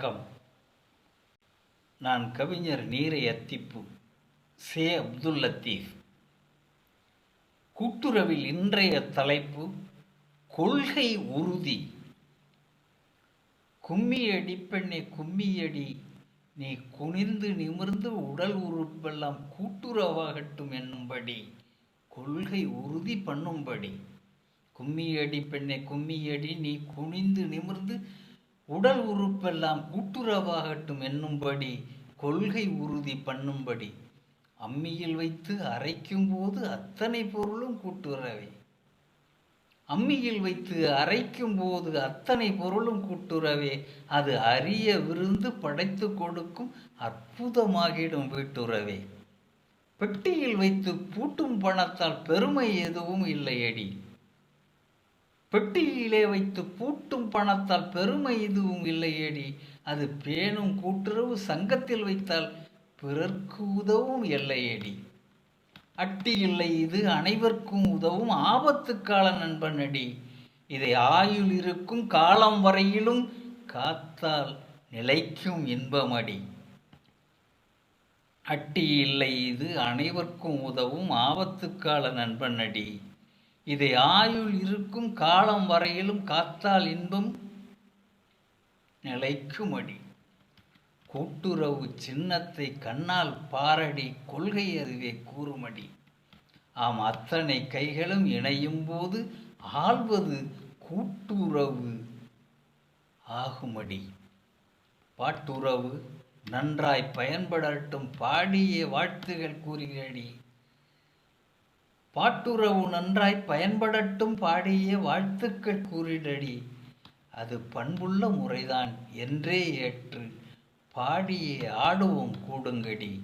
வணக்கம். நான் கவிஞர் நீரை அத்திப்பு சே. அப்துல் லத்தீப். கூட்டுறவில் இன்றைய தலைப்பு கொள்கை உறுதி. கும்மியடி பெண்ணே கும்மியடி, நீ குனிந்து நிமிர்ந்து உடல் உறுப்பெல்லாம் கூட்டுறவாகட்டும் என்னும்படி, கொள்கை உறுதி பண்ணும்படி. கும்மியடி பெண்ணே கும்மியடி, நீ குனிந்து நிமிர்ந்து உடல் உறுப்பெல்லாம் கூட்டுறவாகட்டும் என்னும்படி, கொள்கை உறுதி பண்ணும்படி. அம்மியில் வைத்து அரைக்கும் போது அத்தனை பொருளும் கூட்டுறவே. அம்மியில் வைத்து அரைக்கும் போது அத்தனை பொருளும் கூட்டுறவே. அது அரிய விருந்து படைத்து கொடுக்கும் அற்புதமாகிடும் வீட்டுறவே. பெட்டியில் வைத்து பூட்டும் பணத்தால் பெருமை எதுவும் இல்லையடி. பெட்டியிலே வைத்து பூட்டும் பணத்தால் பெருமை எதுவும் இல்லையடி. அது பேணும் கூட்டுறவு சங்கத்தில் வைத்தால் பிறர்க்கு உதவும் எல்லையடி. அட்டி இல்லை இது அனைவருக்கும் உதவும் ஆபத்து கால நண்பனடி. இதை ஆயுள் இருக்கும் காலம் வரையிலும் காத்தால் நிலைக்கும் இன்பமடி. அட்டி இல்லை இது அனைவருக்கும் உதவும் ஆபத்து கால நண்பனடி. இதை ஆயுள் இருக்கும் காலம் வரையிலும் காத்தால் இன்பம் நிலைக்குமடி. கூட்டுறவு சின்னத்தை கண்ணால் பாரடி, கொள்கை அதுவே கூறுமடி. ஆம், அத்தனை கைகளும் இணையும் போது ஆள்வது கூட்டுறவு ஆகுமடி. பாட்டுறவு நன்றாய் பயன்படட்டும் பாடிய வாழ்த்துகள் கூறுகிறடி. பாட்டுறவு நன்றாய் பயன்படட்டும் பாடிய வாழ்த்துக்கள் கூறிடடி. அது பண்புள்ள முறைதான் என்றே ஏற்று பாடியே ஆடுவோம் கூடுங்கடி.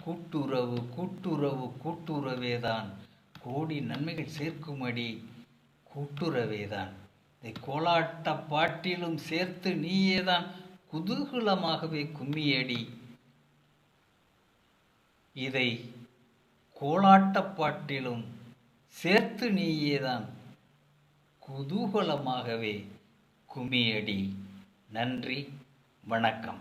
கூட்டுறவு கூட்டுறவு கூட்டுறவேதான் கோடி நன்மைகள் சேர்க்குமடி. கூட்டுறவேதான் இதை கோலாட்ட பாட்டிலும் சேர்த்து நீயேதான் குதூகலமாகவே கும்மியடி. இதை கோலாட்ட பாட்டிலும் சேர்த்து நீயேதான் குதூகலமாகவே கும்மியடி. நன்றி, வணக்கம்.